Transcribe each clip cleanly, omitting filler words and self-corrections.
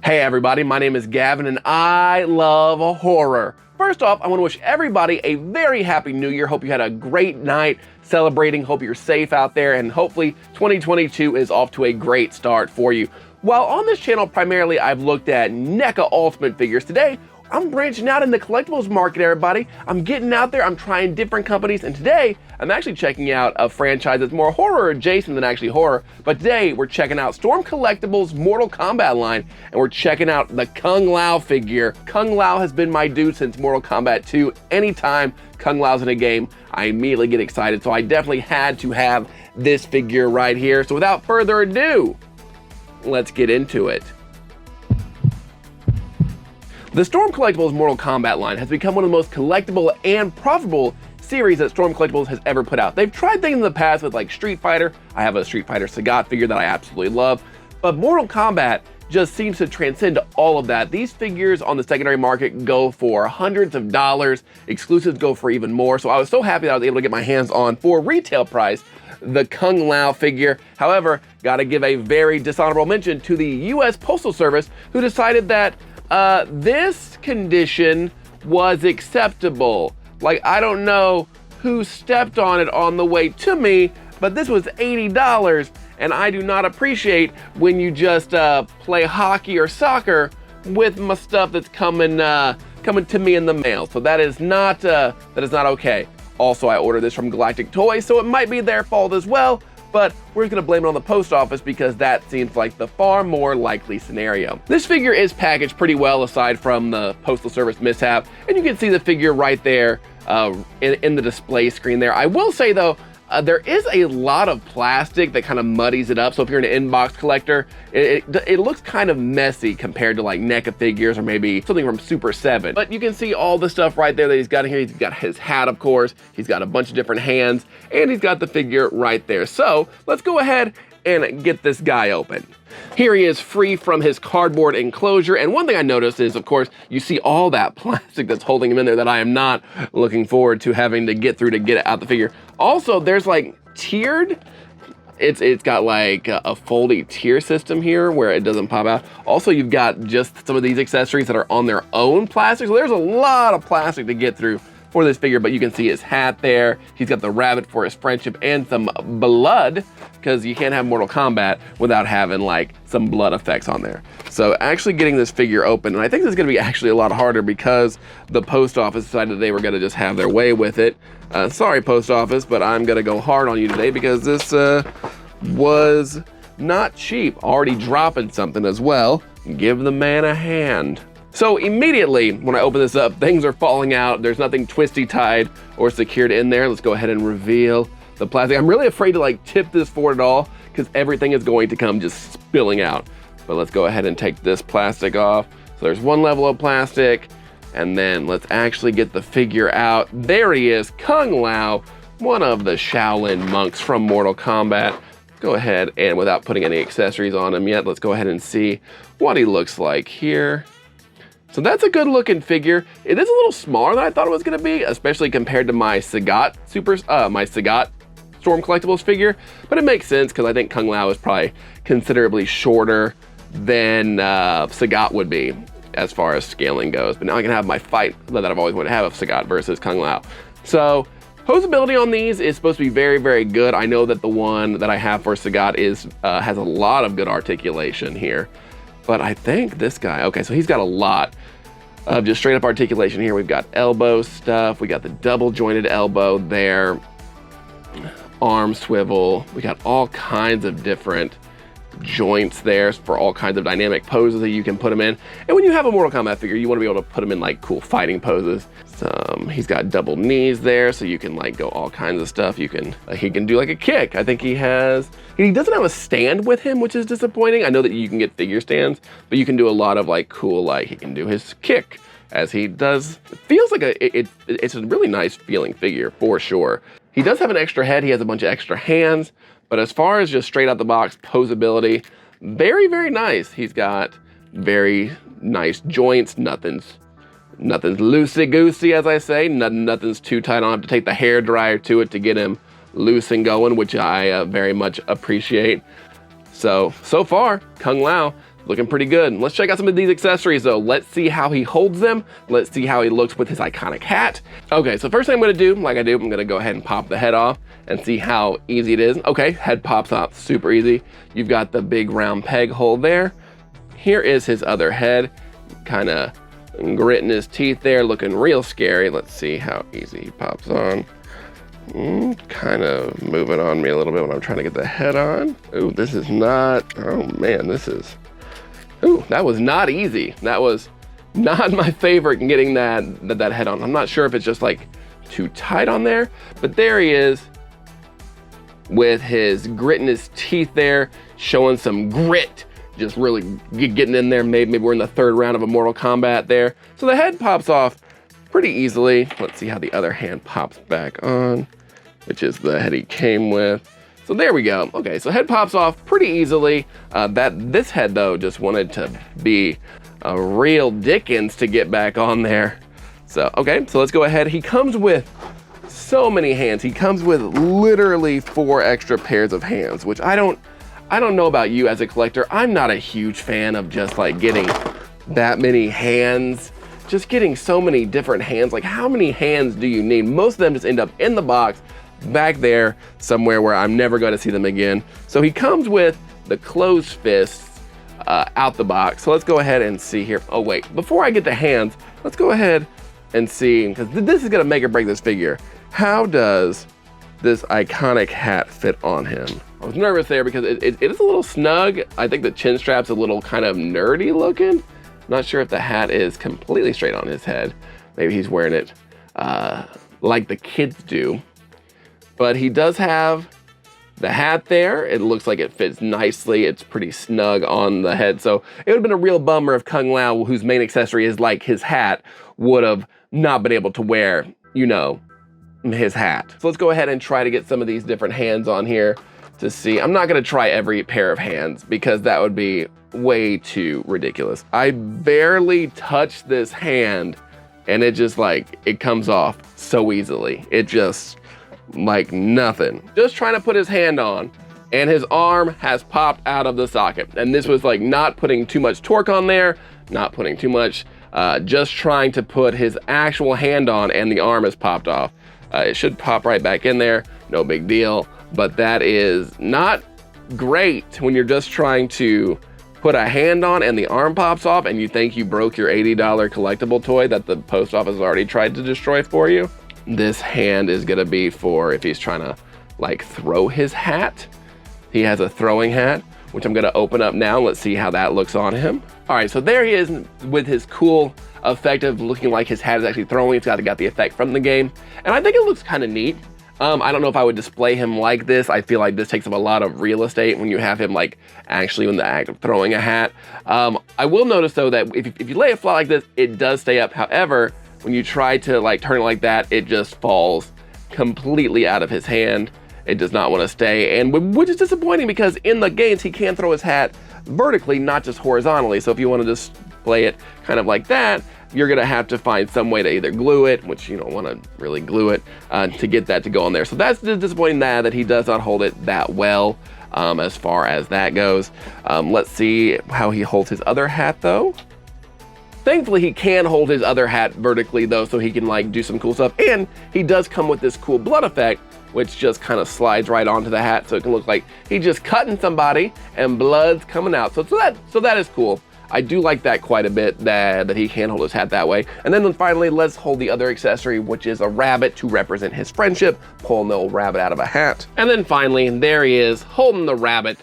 Hey everybody, my name is Gavin and I love horror. First off, I want to wish everybody a very happy new year. Hope you had a great night celebrating. Hope you're safe out there, and hopefully 2022 is off to a great start for you. While on this channel, primarily I've looked at NECA Ultimate figures. Today, I'm branching out in the collectibles market, everybody. I'm getting out there, I'm trying different companies, and today I'm actually checking out a franchise that's more horror adjacent than actually horror. But today we're checking out Storm Collectibles Mortal Kombat line, and we're checking out the Kung Lao figure. Kung Lao has been my dude since Mortal Kombat 2. Anytime Kung Lao's in a game, I immediately get excited, so I definitely had to have this figure right here. So without further ado, let's get into it. The Storm Collectibles Mortal Kombat line has become one of the most collectible and profitable series that Storm Collectibles has ever put out. They've tried things in the past with like Street Fighter. I have a Street Fighter Sagat figure that I absolutely love, but Mortal Kombat just seems to transcend all of that. These figures on the secondary market go for hundreds of dollars. Exclusives go for even more. So I was so happy that I was able to get my hands on, for retail price, the Kung Lao figure. However, gotta give a very dishonorable mention to the US Postal Service, who decided that this condition was acceptable. Like, I don't know who stepped on it on the way to me, but this was $80, and I do not appreciate when you just play hockey or soccer with my stuff that's coming to me in the mail. So that is not okay. Also, I ordered this from Galactic Toys, so it might be their fault as well, but we're just gonna blame it on the post office because that seems like the far more likely scenario. This figure is packaged pretty well aside from the Postal Service mishap, and you can see the figure right there in the display screen there. I will say though, there is a lot of plastic that kind of muddies it up. So if you're an inbox collector, it looks kind of messy compared to like NECA figures or maybe something from Super 7. But you can see all the stuff right there that he's got in here. He's got his hat, of course. He's got a bunch of different hands, and he's got the figure right there. So let's go ahead and get this guy open. Here he is, free from his cardboard enclosure. And one thing I noticed is, of course, you see all that plastic that's holding him in there that I am not looking forward to having to get through to get out the figure. Also, there's like tiered, it's got like a foldy tier system here where it doesn't pop out. Also, you've got just some of these accessories that are on their own plastic. So there's a lot of plastic to get through for this figure, but you can see his hat there. He's got the rabbit for his friendship and some blood, because you can't have Mortal Kombat without having like some blood effects on there. So actually getting this figure open, and I think this is gonna be actually a lot harder because the post office decided they were gonna just have their way with it. Sorry, post office, but I'm gonna go hard on you today because this was not cheap. Already dropping something as well. Give the man a hand. So immediately when I open this up, things are falling out. There's nothing twisty tied or secured in there. Let's go ahead and reveal the plastic. I'm really afraid to like tip this forward at all because everything is going to come just spilling out. But let's go ahead and take this plastic off. So there's one level of plastic, and then let's actually get the figure out. There he is, Kung Lao, one of the Shaolin monks from Mortal Kombat. Go ahead and, without putting any accessories on him yet, let's go ahead and see what he looks like here. So that's a good looking figure. It is a little smaller than I thought it was gonna be, especially compared to my Sagat Storm Collectibles figure, but it makes sense because I think Kung Lao is probably considerably shorter than Sagat would be as far as scaling goes. But now I can have my fight that I've always wanted to have of Sagat versus Kung Lao. So posability on these is supposed to be very, very good. I know that the one that I have for Sagat has a lot of good articulation here. But I think this guy, okay, so he's got a lot of just straight up articulation here. We've got elbow stuff. We got the double jointed elbow there, arm swivel. We got all kinds of different joints there for all kinds of dynamic poses that you can put him in. And when you have a Mortal Kombat figure, you want to be able to put him in like cool fighting poses. He's got double knees there, so you can like go all kinds of stuff. He can do like a kick. I think he doesn't have a stand with him, which is disappointing. I know that you can get figure stands, but you can do a lot of like cool, like he can do his kick as he does. It feels like it's a really nice feeling figure for sure. He does have an extra head. He has a bunch of extra hands, but as far as just straight out the box posability, very, very nice. He's got very nice joints. Nothing's loosey-goosey, as I say. Nothing's too tight. I don't have to take the hair dryer to it to get him loose and going, which I very much appreciate. So far, Kung Lao, looking pretty good. Let's check out some of these accessories though. Let's see how he holds them. Let's see how he looks with his iconic hat. Okay, so first thing I'm gonna do, like I do, I'm gonna go ahead and pop the head off and see how easy it is. Okay, head pops off, super easy. You've got the big round peg hole there. Here is his other head, kind of gritting his teeth there, looking real scary. Let's see how easy he pops on. Kind of moving on me a little bit when I'm trying to get the head on. Ooh, this is not, oh man, this is, ooh, that was not easy. That was not my favorite in getting that head on. I'm not sure if it's just like too tight on there, but there he is with his grit in his teeth there, showing some grit, just really getting in there. Maybe we're in the third round of a Mortal Kombat there. So the head pops off pretty easily. Let's see how the other hand pops back on, which is the head he came with. So there we go. Okay, so head pops off pretty easily. This head though just wanted to be a real Dickens to get back on there. So, okay, so let's go ahead. He comes with so many hands. He comes with literally 4 extra pairs of hands, which I don't know about you as a collector. I'm not a huge fan of just like getting that many hands. Just getting so many different hands. Like, how many hands do you need? Most of them just end up in the box back there somewhere where I'm never going to see them again. So he comes with the closed fists out the box. So let's go ahead and see here. Oh wait, before I get the hands, let's go ahead and see, because this is going to make or break this figure. How does this iconic hat fit on him? I was nervous there because it is a little snug. I think the chin strap's a little kind of nerdy looking. Not sure if the hat is completely straight on his head. Maybe he's wearing it like the kids do. But he does have the hat there. It looks like it fits nicely. It's pretty snug on the head. So it would have been a real bummer if Kung Lao, whose main accessory is like his hat, would have not been able to wear, you know, his hat. So let's go ahead and try to get some of these different hands on here to see. I'm not gonna try every pair of hands because that would be way too ridiculous. I barely touched this hand and it just like, it comes off so easily. It just like nothing. Just trying to put his hand on and his arm has popped out of the socket. And this was like not putting too much torque on there, not putting too much, just trying to put his actual hand on and the arm has popped off. It should pop right back in there, no big deal. But that is not great when you're just trying to put a hand on and the arm pops off and you think you broke your $80 collectible toy that the post office has already tried to destroy for you. This hand is gonna be for if he's trying to like throw his hat. He has a throwing hat, which I'm gonna open up now. Let's see how that looks on him. All right, so there he is with his cool effect of looking like his hat is actually throwing. It's got the effect from the game. And I think it looks kind of neat. I don't know if I would display him like this. I feel like this takes up a lot of real estate when you have him like actually in the act of throwing a hat. I will notice though that if you lay it flat like this, it does stay up. However, when you try to like turn it like that, it just falls completely out of his hand. It does not want to stay, and which is disappointing because in the games he can throw his hat vertically, not just horizontally. So if you want to display it kind of like that, you're gonna have to find some way to either glue it, which you don't want to really glue it, to get that to go on there. So that's disappointing that he does not hold it that well as far as that goes. Let's see how he holds his other hat though. Thankfully, he can hold his other hat vertically though, so he can like do some cool stuff. And he does come with this cool blood effect, which just kind of slides right onto the hat, so it can look like he's just cutting somebody and blood's coming out. So that is cool. I do like that quite a bit, that he can hold his hat that way. And then finally, let's hold the other accessory, which is a rabbit to represent his friendship, pulling the old rabbit out of a hat. And then finally, there he is, holding the rabbit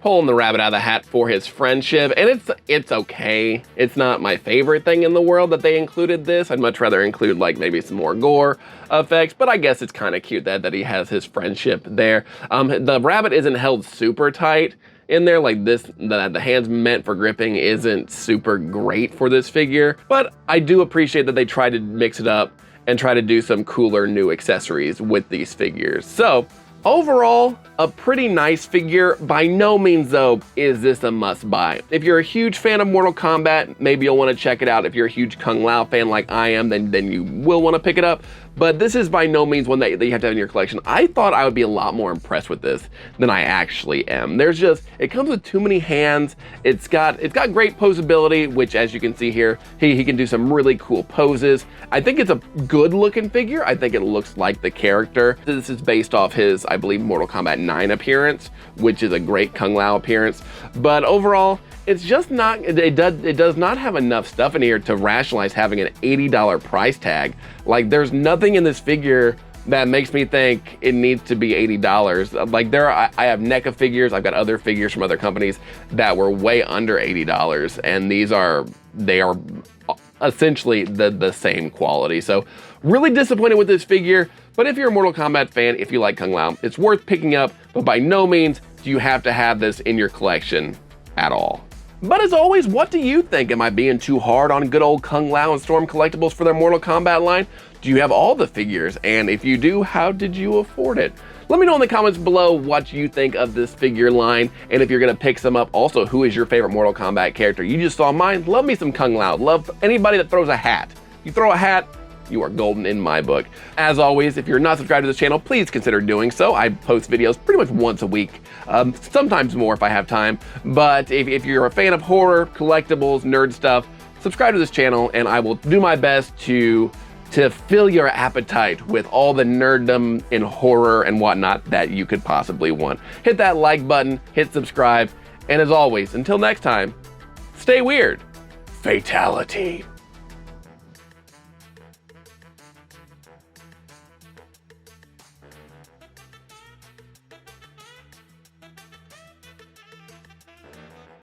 out of the hat for his friendship. And it's okay. It's not my favorite thing in the world that they included this. I'd much rather include like maybe some more gore effects, but I guess it's kind of cute that he has his friendship there. The rabbit isn't held super tight in there like this. The hands meant for gripping isn't super great for this figure, but I do appreciate that they try to mix it up and try to do some cooler new accessories with these figures. So overall, a pretty nice figure. By no means though is this a must buy. If you're a huge fan of Mortal Kombat, maybe you'll want to check it out. If you're a huge Kung Lao fan like I am, then you will want to pick it up. but this is by no means one that you have to have in your collection. I thought I would be a lot more impressed with this than I actually am. It comes with too many hands. It's got great posability, which as you can see here, he can do some really cool poses. I think it's a good looking figure. I think it looks like the character. This is based off his, I believe, Mortal Kombat 9 appearance, which is a great Kung Lao appearance. But overall, it's just not, it does not have enough stuff in here to rationalize having an $80 price tag. Like, there's nothing in this figure that makes me think it needs to be $80. Like, I have NECA figures, I've got other figures from other companies that were way under $80, and they are essentially the same quality. So really disappointed with this figure, but if you're a Mortal Kombat fan, if you like Kung Lao, it's worth picking up, but by no means do you have to have this in your collection at all. But as always, what do you think? Am I being too hard on good old Kung Lao and Storm Collectibles for their Mortal Kombat line? Do you have all the figures? And if you do, how did you afford it? Let me know in the comments below what you think of this figure line, and if you're gonna pick some up. Also, who is your favorite Mortal Kombat character? You just saw mine. Love me some Kung Lao. Love anybody that throws a hat. You throw a hat, you are golden in my book. As always, if you're not subscribed to this channel, please consider doing so. I post videos pretty much once a week, sometimes more if I have time. But if you're a fan of horror, collectibles, nerd stuff, subscribe to this channel, and I will do my best to fill your appetite with all the nerddom and horror and whatnot that you could possibly want. Hit that like button, hit subscribe, and as always, until next time, stay weird. Fatality.